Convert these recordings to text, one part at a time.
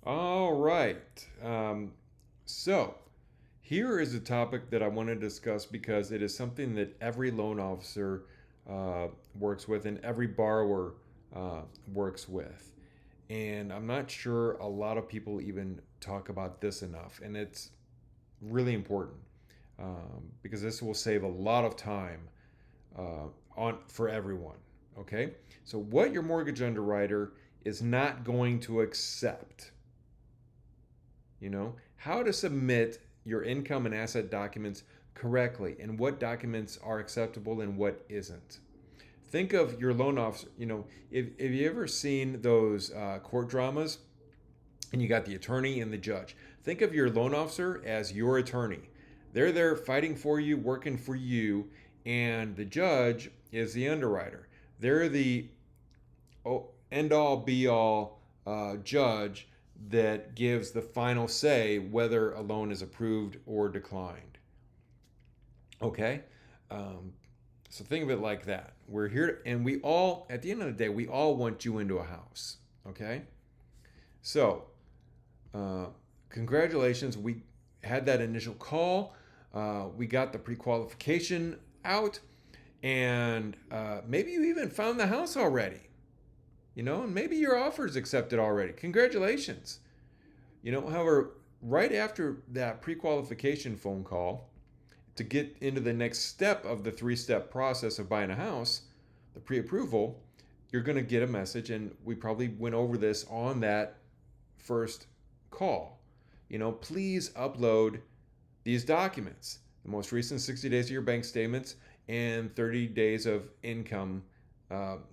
All right. So, here is a topic that I want to discuss because it is something that every loan officer works with and every borrower works with. And I'm not sure a lot of people even talk about this enough. And it's really important because this will save a lot of time on for everyone. Okay. So, what your mortgage underwriter is not going to accept, how to submit your income and asset documents correctly and what documents are acceptable and what isn't. Think of your loan officer, if you ever seen those court dramas and you got the attorney and the judge, think of your loan officer as your attorney. They're there fighting for you, working for you, and the judge is the underwriter. They're the end all be all judge that gives the final say whether a loan is approved or declined. Okay? Um, so think of it like that. We're here, and we all, at the end of the day, we all want you into a house. Okay? So, uh, congratulations. We had that initial call. We got the pre qualification out, and maybe you even found the house already. And maybe your offer is accepted already. Congratulations. However, right after that pre qualification phone call, to get into the next step of the three-step process of buying a house, the pre approval, you're going to get a message. And we probably went over this on that first call. Please upload these documents, the most recent 60 days of your bank statements and 30 days of income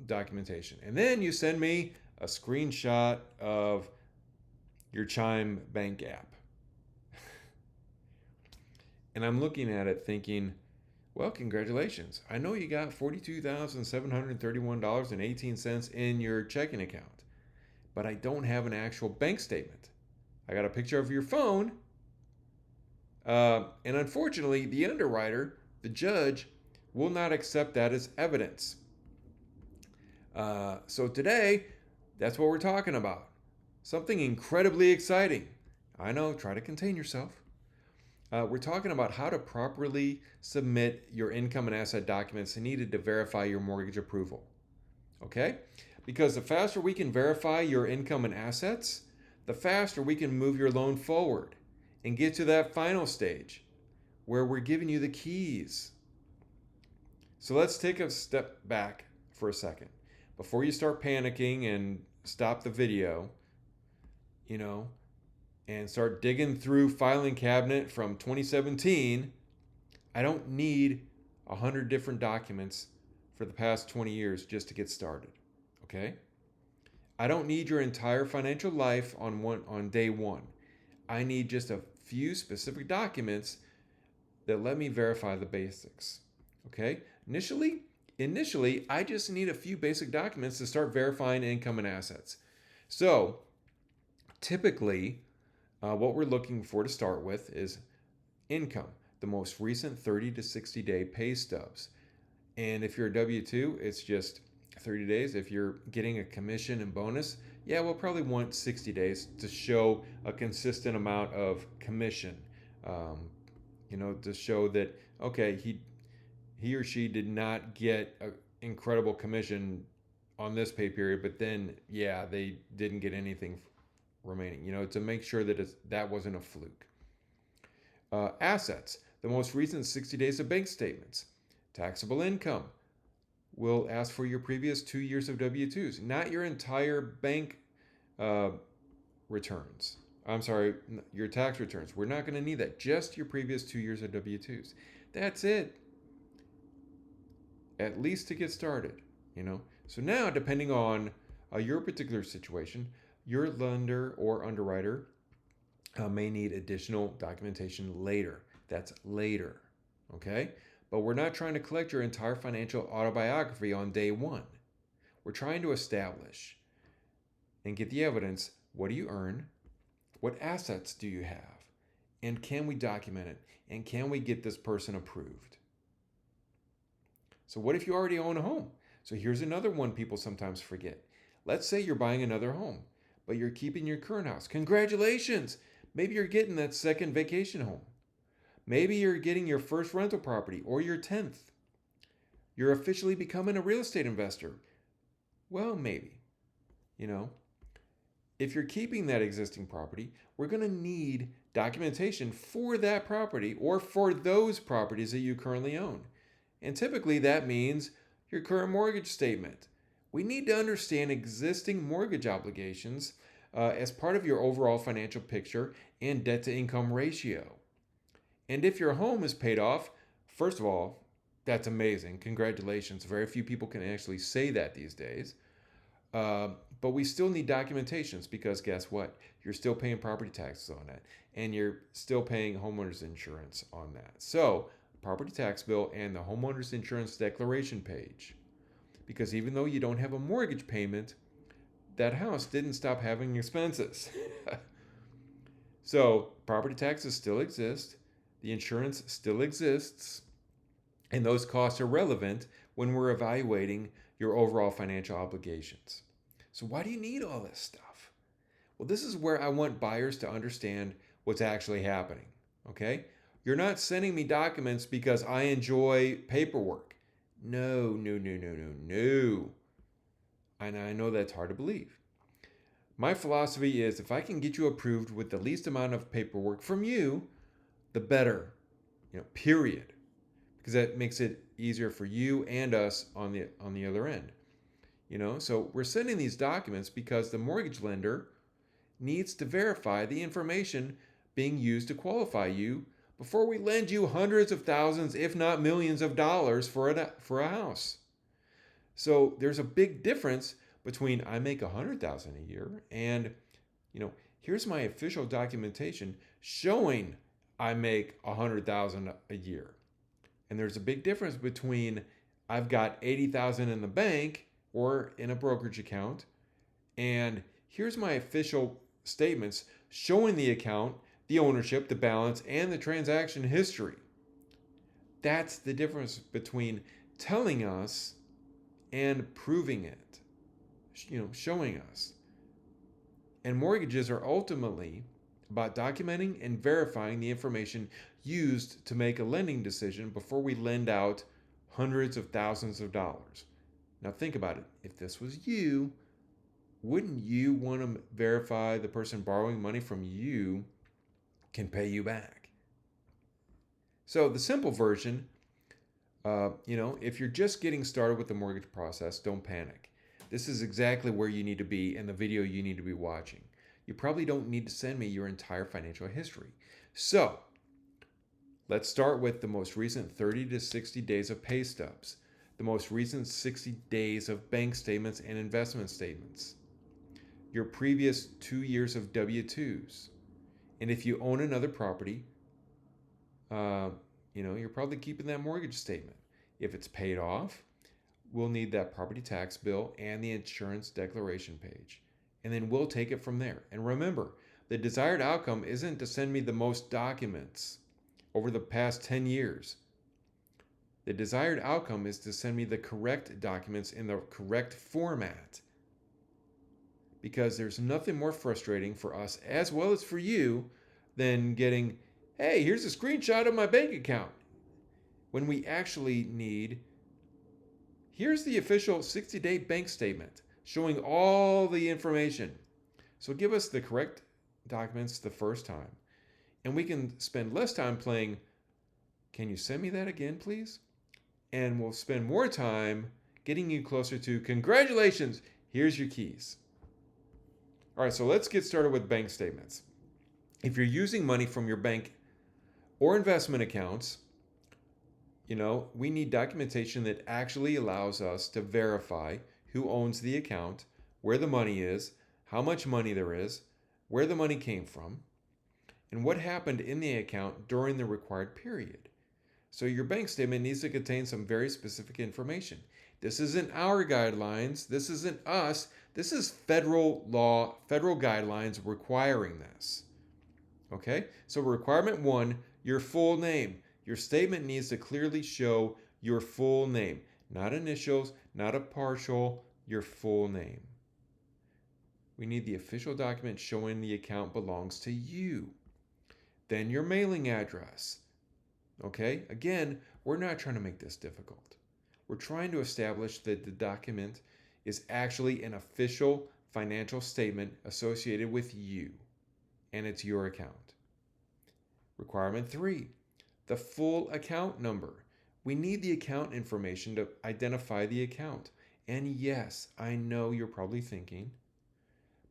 documentation. And then you send me a screenshot of your Chime Bank app. And I'm looking at it thinking, well, congratulations. I know you got $42,731.18 in your checking account, but I don't have an actual bank statement. I got a picture of your phone. And unfortunately, the underwriter, the judge, will not accept that as evidence. So today, that's what we're talking about. Something incredibly exciting. I know, try to contain yourself. We're talking about how to properly submit your income and asset documents needed to verify your mortgage approval. Okay? Because the faster we can verify your income and assets, the faster we can move your loan forward and get to that final stage where we're giving you the keys. So let's take a step back for a second. Before you start panicking and stop the video, and start digging through filing cabinet from 2017, I don't need 100 different documents for the past 20 years just to get started. Okay? I don't need your entire financial life on day one. I need just a few specific documents that let me verify the basics. Okay? Initially, I just need a few basic documents to start verifying income and assets. So, typically, what we're looking for to start with is income, the most recent 30 to 60 day pay stubs. And if you're a W 2, it's just 30 days. If you're getting a commission and bonus, yeah, we'll probably want 60 days to show a consistent amount of commission. To show that, okay, he or she did not get an incredible commission on this pay period, but then, yeah, they didn't get anything remaining, to make sure that that wasn't a fluke. Assets, the most recent 60 days of bank statements. Taxable income, we'll ask for your previous 2 years of W-2s, not your entire bank returns. I'm sorry, your tax returns. We're not going to need that, just your previous 2 years of W-2s. That's it, at least to get started, So now, depending on your particular situation, your lender or underwriter may need additional documentation later. That's later, okay? But we're not trying to collect your entire financial autobiography on day one. We're trying to establish and get the evidence. What do you earn? What assets do you have? And can we document it? And can we get this person approved? So what if you already own a home? So here's another one people sometimes forget. Let's say you're buying another home, but you're keeping your current house. Congratulations! Maybe you're getting that second vacation home. Maybe you're getting your first rental property or your 10th. You're officially becoming a real estate investor. Well, maybe. You know, if you're keeping that existing property, we're going to need documentation for that property or for those properties that you currently own. And typically that means your current mortgage statement. We need to understand existing mortgage obligations as part of your overall financial picture and debt to income ratio. And if your home is paid off, first of all, that's amazing. Congratulations. Very few people can actually say that these days. But we still need documentations because guess what? You're still paying property taxes on that, and you're still paying homeowners insurance on that. So, property tax bill and the homeowners insurance declaration page. Because even though you don't have a mortgage payment, that house didn't stop having expenses. So, property taxes still exist, the insurance still exists, and those costs are relevant when we're evaluating your overall financial obligations. So why do you need all this stuff? Well, this is where I want buyers to understand what's actually happening, okay? You're not sending me documents because I enjoy paperwork. No. And I know that's hard to believe. My philosophy is if I can get you approved with the least amount of paperwork from you, the better, period. Because that makes it easier for you and us on the other end. So we're sending these documents because the mortgage lender needs to verify the information being used to qualify you before we lend you hundreds of thousands, if not millions of dollars for a house. So there's a big difference between I make $100,000 a year and, here's my official documentation showing I make $100,000 a year. And there's a big difference between I've got $80,000 in the bank or in a brokerage account, and here's my official statements showing the account, the ownership, the balance, and the transaction history. That's the difference between telling us and proving it, showing us. And mortgages are ultimately about documenting and verifying the information used to make a lending decision before we lend out hundreds of thousands of dollars. Now think about it. If this was you, wouldn't you want to verify the person borrowing money from you can pay you back? So the simple version, if you're just getting started with the mortgage process, don't panic. This is exactly where you need to be and the video you need to be watching. You probably don't need to send me your entire financial history. So let's start with the most recent 30 to 60 days of pay stubs, the most recent 60 days of bank statements and investment statements, your previous 2 years of W-2s. And if you own another property, you're probably keeping that mortgage statement. If it's paid off, we'll need that property tax bill and the insurance declaration page. And then we'll take it from there. And remember, the desired outcome isn't to send me the most documents over the past 10 years. The desired outcome is to send me the correct documents in the correct format. Because there's nothing more frustrating for us as well as for you than getting, hey, here's a screenshot of my bank account. When we actually need, here's the official 60-day bank statement showing all the information. So give us the correct documents the first time. And we can spend less time playing, can you send me that again, please? And we'll spend more time getting you closer to, congratulations, here's your keys. All right, so let's get started with bank statements. If you're using money from your bank or investment accounts, we need documentation that actually allows us to verify who owns the account, where the money is, how much money there is, where the money came from, and what happened in the account during the required period. So your bank statement needs to contain some very specific information. This isn't our guidelines. This isn't us. This is federal law, federal guidelines requiring this. Okay? So requirement 1, your full name. Your statement needs to clearly show your full name. Not initials, not a partial, your full name. We need the official document showing the account belongs to you. Then your mailing address. Okay? Again, we're not trying to make this difficult. We're trying to establish that the document is actually an official financial statement associated with you, and it's your account. Requirement 3, the full account number. We need the account information to identify the account. And yes, I know you're probably thinking,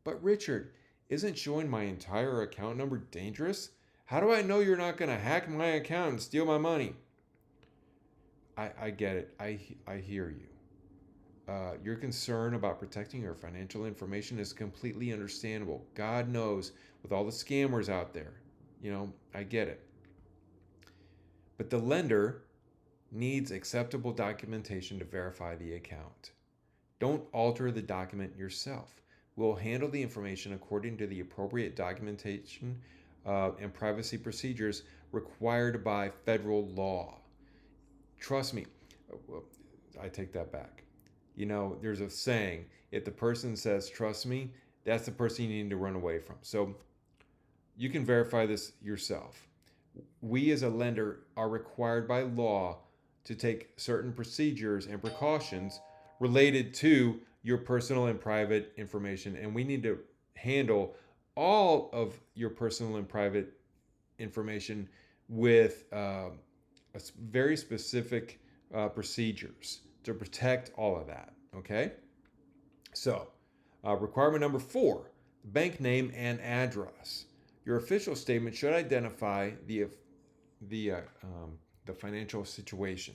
but Richard, isn't showing my entire account number dangerous? How do I know you're not going to hack my account and steal my money? I get it. I hear you. Your concern about protecting your financial information is completely understandable. God knows, with all the scammers out there, I get it. But the lender needs acceptable documentation to verify the account. Don't alter the document yourself. We'll handle the information according to the appropriate documentation and privacy procedures required by federal law. Trust me, I take that back. There's a saying, if the person says, trust me, that's the person you need to run away from. So you can verify this yourself. We as a lender are required by law to take certain procedures and precautions related to your personal and private information, and we need to handle all of your personal and private information with very specific procedures to protect all of that. Okay? So, requirement number 4, bank name and address. Your official statement should identify the financial situation.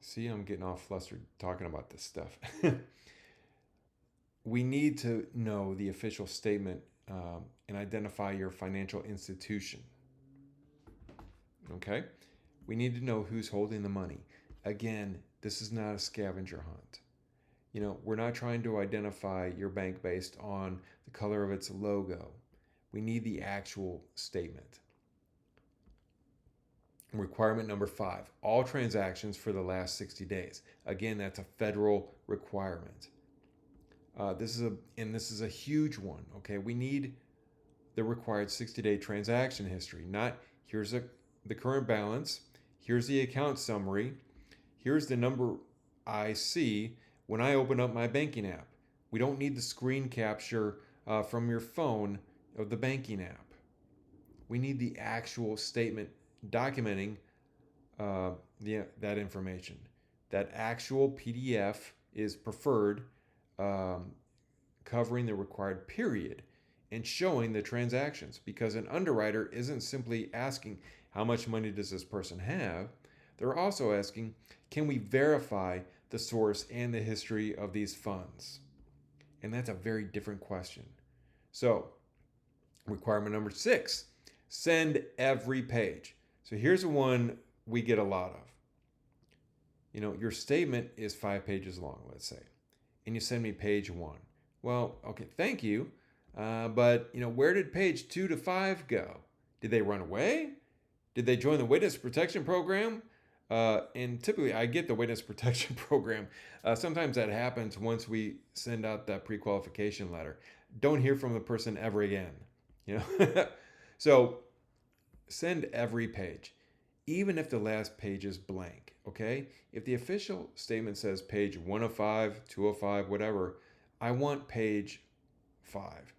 See, I'm getting all flustered talking about this stuff. We need to know the official statement and identify your financial institution. Okay? We need to know who's holding the money. Again, this is not a scavenger hunt. We're not trying to identify your bank based on the color of its logo. We need the actual statement. Requirement number 5, all transactions for the last 60 days. Again, that's a federal requirement. This is a huge one. Okay, we need the required 60-day transaction history. Not here's the current balance, here's the account summary, here's the number I see when I open up my banking app. We don't need the screen capture from your phone of the banking app. We need the actual statement documenting that information. That actual PDF is preferred, covering the required period and showing the transactions, because an underwriter isn't simply asking how much money does this person have. They're also asking, can we verify the source and the history of these funds? And that's a very different question. So, requirement number 6, send every page. So here's the one we get a lot of. Your statement is 5 pages long, let's say, and you send me page 1. Well, okay, thank you. But where did page 2 to 5 go? Did they run away? Did they join the witness protection program? And typically I get the witness protection program. Sometimes that happens once we send out that pre-qualification letter. Don't hear from the person ever again. So send every page, even if the last page is blank. Okay? If the official statement says page 105, 205, whatever, I want page 5.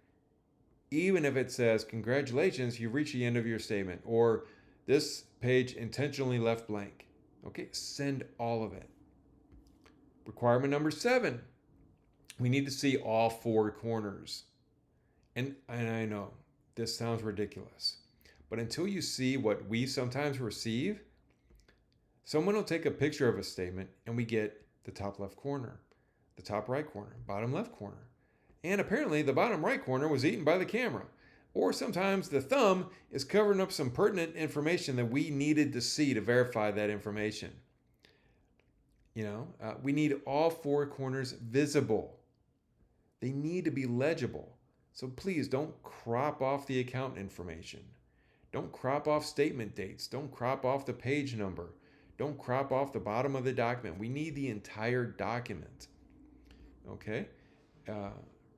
Even if it says, congratulations, you've reached the end of your statement, or this page intentionally left blank. Okay, send all of it. Requirement number 7, we need to see all 4 corners. And I know this sounds ridiculous, but until you see what we sometimes receive, someone will take a picture of a statement and we get the top left corner, the top right corner, bottom left corner. And apparently the bottom right corner was eaten by the camera. Or sometimes the thumb is covering up some pertinent information that we needed to see to verify that information. We need all 4 corners visible. They need to be legible. So please don't crop off the account information. Don't crop off statement dates. Don't crop off the page number. Don't crop off the bottom of the document. We need the entire document. Okay. Uh,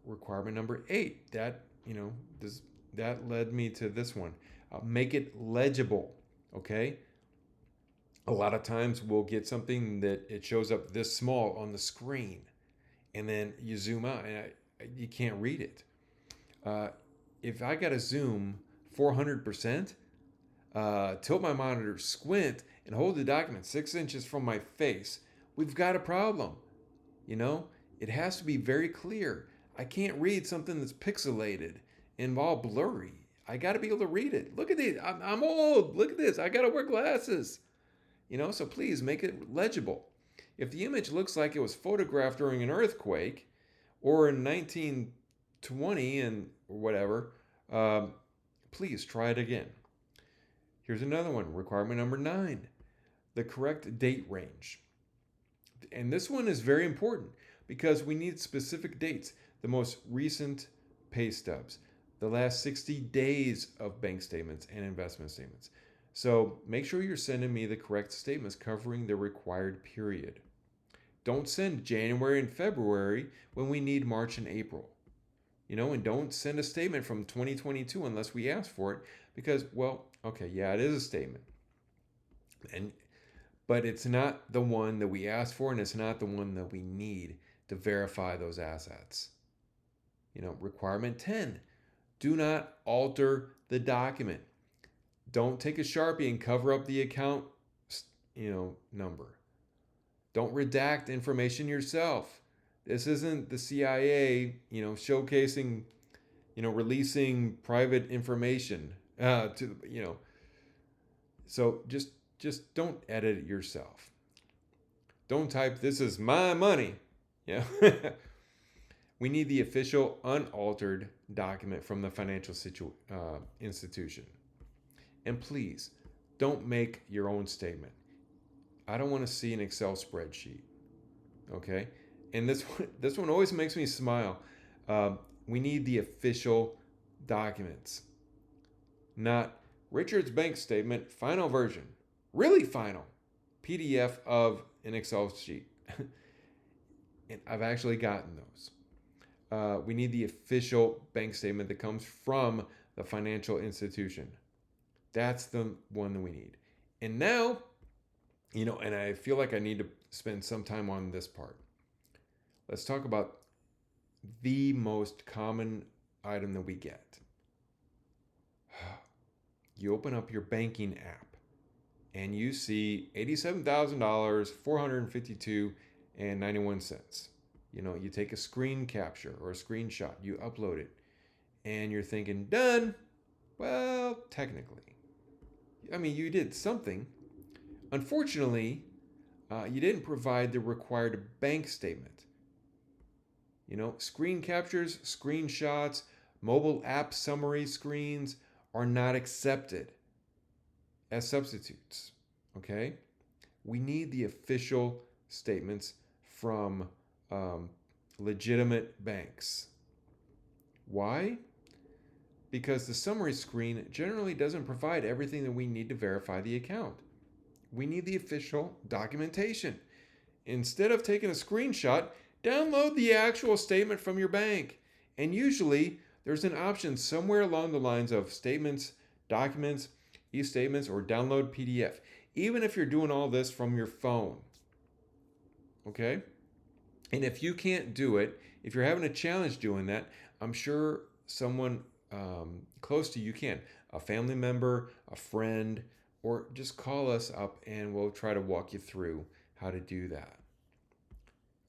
Requirement number 8. That led me to this one. Make it legible. Okay. A lot of times we'll get something that it shows up this small on the screen, and then you zoom out and you can't read it. Uh, if I got to zoom 400%, tilt my monitor, squint, and hold the document 6 inches from my face, we've got a problem. You know, it has to be very clear. I can't read something that's pixelated and all blurry. I got to be able to read it. Look at these. I'm old. Look at this. I got to wear glasses. So please make it legible. If the image looks like it was photographed during an earthquake or in 1920 and whatever, please try it again. Here's another one, requirement number 9, the correct date range. And this one is very important because we need specific dates, the most recent pay stubs, the last 60 days of bank statements and investment statements. So make sure you're sending me the correct statements covering the required period. Don't send January and February when we need March and April. And don't send a statement from 2022 unless we ask for it because, well, okay, yeah, it is a statement. But it's not the one that we asked for and it's not the one that we need to verify those assets. Requirement 10, do not alter the document. Don't take a Sharpie and cover up the account, number. Don't redact information yourself. This isn't the CIA, showcasing, releasing private information So just don't edit it yourself. Don't type, "This is my money." Yeah. We need the official unaltered document from the financial institution. And please, don't make your own statement. I don't want to see an Excel spreadsheet. Okay? And this one always makes me smile. We need the official documents, not Richard's bank statement, final version, really final, PDF of an Excel sheet. And I've actually gotten those. We need the official bank statement that comes from the financial institution. That's the one that we need. And now, and I feel like I need to spend some time on this part. Let's talk about the most common item that we get. You open up your banking app and you see $87,000, $452.91. You take a screen capture or a screenshot, you upload it, and you're thinking, done. Well, technically. You did something. Unfortunately, you didn't provide the required bank statement. Screen captures, screenshots, mobile app summary screens are not accepted as substitutes. Okay? We need the official statements from legitimate banks. Why? Because the summary screen generally doesn't provide everything that we need to verify the account. We need the official documentation. Instead of taking a screenshot, download the actual statement from your bank. And usually, there's an option somewhere along the lines of statements, documents, e-statements, or download PDF, even if you're doing all this from your phone. Okay? And if you can't do it, if you're having a challenge doing that, I'm sure someone close to you can. A family member, a friend, or just call us up and we'll try to walk you through how to do that.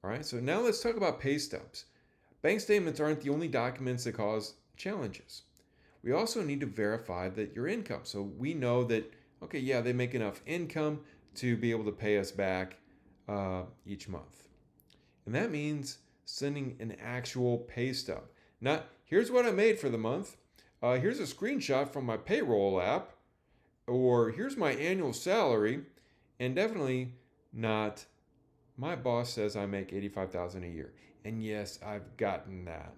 All right, so now let's talk about pay stubs. Bank statements aren't the only documents that cause challenges. We also need to verify that your income. So we know that, okay, yeah, they make enough income to be able to pay us back each month. And that means sending an actual pay stub. Not, here's what I made for the month. Here's a screenshot from my payroll app. Or here's my annual salary. And definitely not, my boss says I make $85,000 a year. And yes, I've gotten that.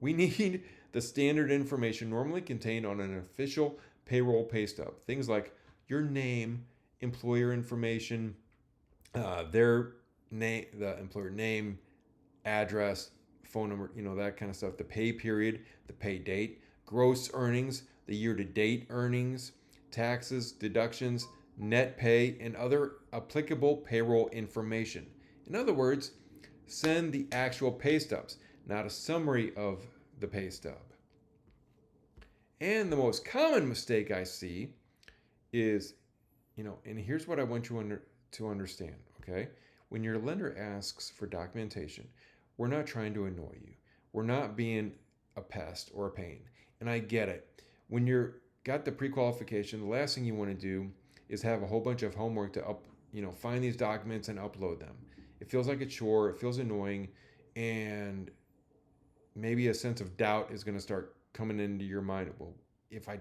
We need the standard information normally contained on an official payroll pay stub. Things like your name, employer information, their name, the employer name, address, phone number, that kind of stuff, the pay period, the pay date, gross earnings, the year to date earnings, taxes, deductions, net pay, and other applicable payroll information. In other words, send the actual pay stubs, not a summary of the pay stub. And the most common mistake I see is, and here's what I want you to understand, okay? When your lender asks for documentation, we're not trying to annoy you. We're not being a pest or a pain. And I get it. When you're got the pre-qualification, the last thing you want to do is have a whole bunch of homework to find these documents and upload them. It feels like a chore, it feels annoying, and maybe a sense of doubt is going to start coming into your mind. Well, if I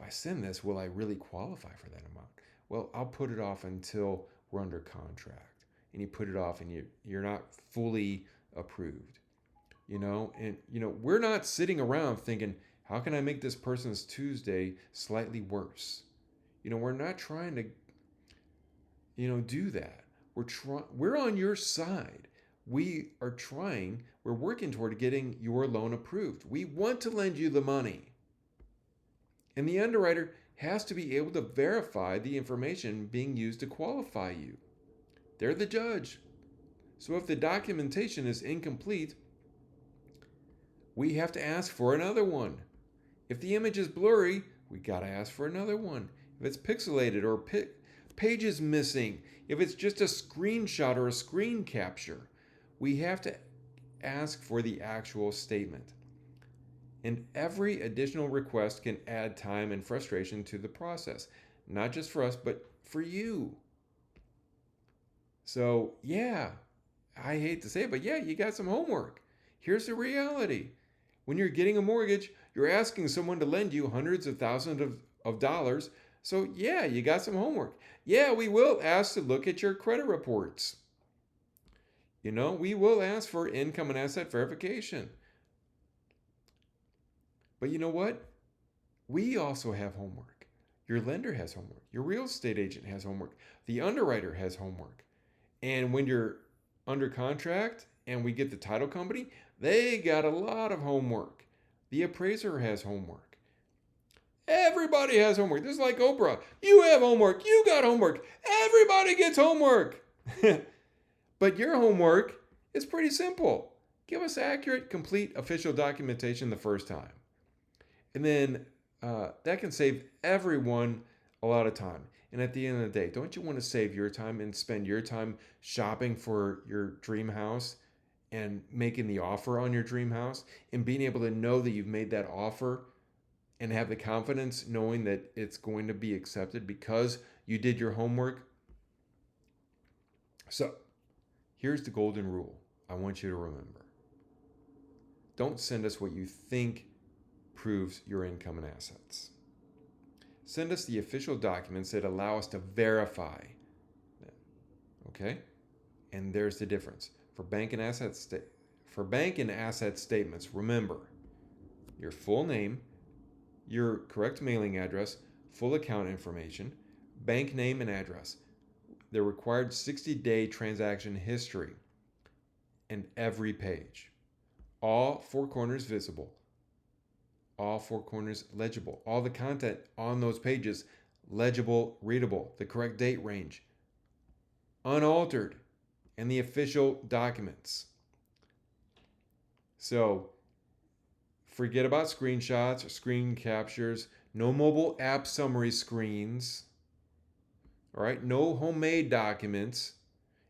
send this, will I really qualify for that amount? Well, I'll put it off until we're under contract. And you put it off and you're not fully approved. We're not sitting around thinking, how can I make this person's Tuesday slightly worse? We're not trying to, do that. We're on your side. We're working toward getting your loan approved. We want to lend you the money. And the underwriter has to be able to verify the information being used to qualify you. They're the judge. So if the documentation is incomplete, we have to ask for another one. If the image is blurry, we got to ask for another one. If it's pixelated or pages missing, if it's just a screenshot or a screen capture, we have to ask for the actual statement. And every additional request can add time and frustration to the process, not just for us, but for you. So, yeah, I hate to say it, but yeah, you got some homework. Here's the reality. When you're getting a mortgage, you're asking someone to lend you hundreds of thousands of dollars. So, yeah, you got some homework. Yeah, we will ask to look at your credit reports. We will ask for income and asset verification. But you know what? We also have homework. Your lender has homework. Your real estate agent has homework. The underwriter has homework. And when you're under contract and we get the title company, they got a lot of homework. The appraiser has homework. Everybody has homework. This is like Oprah. You have homework. You got homework. Everybody gets homework. But your homework is pretty simple. Give us accurate, complete, official documentation the first time. And then that can save everyone a lot of time. And at the end of the day, don't you want to save your time and spend your time shopping for your dream house and making the offer on your dream house and being able to know that you've made that offer and have the confidence knowing that it's going to be accepted because you did your homework? So, here's the golden rule I want you to remember. Don't send us what you think proves your income and assets. Send us the official documents that allow us to verify them. Okay? And there's the difference. For bank and asset statements, remember your full name, your correct mailing address, full account information, bank name and address, the required 60-day transaction history, and every page. All four corners visible. All four corners legible. All the content on those pages legible, readable. The correct date range, unaltered, and the official documents. So forget about screenshots or screen captures. No mobile app summary screens. All right, no homemade documents.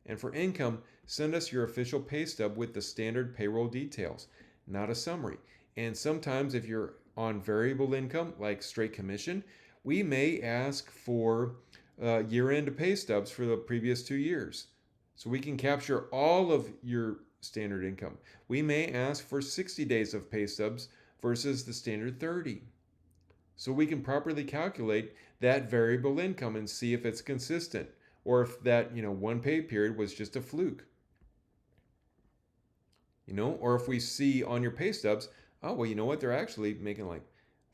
And for income, send us your official pay stub with the standard payroll details, not a summary. And sometimes if you're on variable income, like straight commission, we may ask for year-end pay stubs for the previous 2 years. So we can capture all of your standard income. We may ask for 60 days of pay stubs versus the standard 30. So we can properly calculate that variable income and see if it's consistent or if that, one pay period was just a fluke. Or if we see on your pay stubs, oh, well, you know what? They're actually making like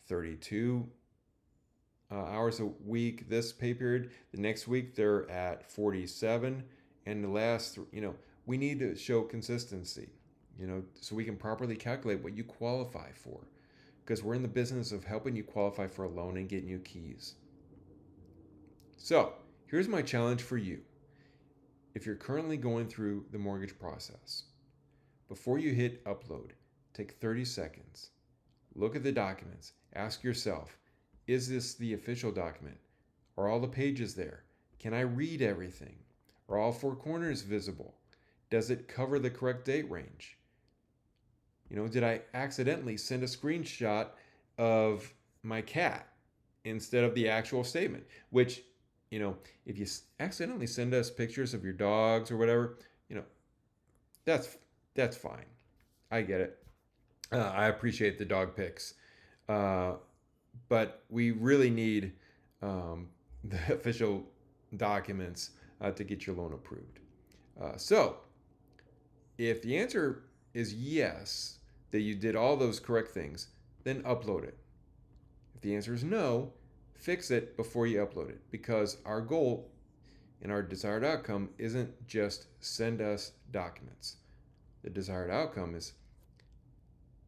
32 hours a week this pay period. The next week they're at 47. And the last, we need to show consistency, so we can properly calculate what you qualify for, because we're in the business of helping you qualify for a loan and getting you keys. So here's my challenge for you. If you're currently going through the mortgage process, before you hit upload, take 30 seconds. Look at the documents. Ask yourself, is this the official document? Are all the pages there? Can I read everything? Are all four corners visible? Does it cover the correct date range? Did I accidentally send a screenshot of my cat instead of the actual statement? Which, if you accidentally send us pictures of your dogs or whatever, that's fine. I get it. I appreciate the dog pics. But we really need the official documents to get your loan approved. So if the answer is yes, that you did all those correct things, then upload it. If the answer is no, fix it before you upload it, because our goal and our desired outcome isn't just send us documents. The desired outcome is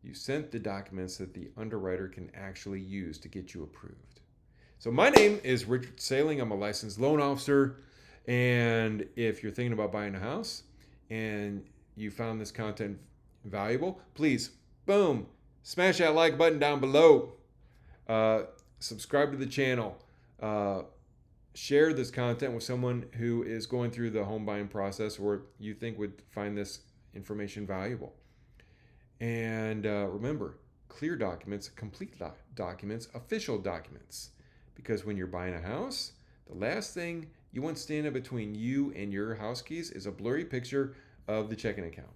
you sent the documents that the underwriter can actually use to get you approved. So my name is Richard Sailing. I'm a licensed loan officer. And if you're thinking about buying a house and you found this content valuable, please, boom, smash that like button down below. Subscribe to the channel. Share this content with someone who is going through the home buying process or you think would find this information valuable. And remember, clear documents, complete documents, official documents. Because when you're buying a house, the last thing you want standing between you and your house keys is a blurry picture of the checking account.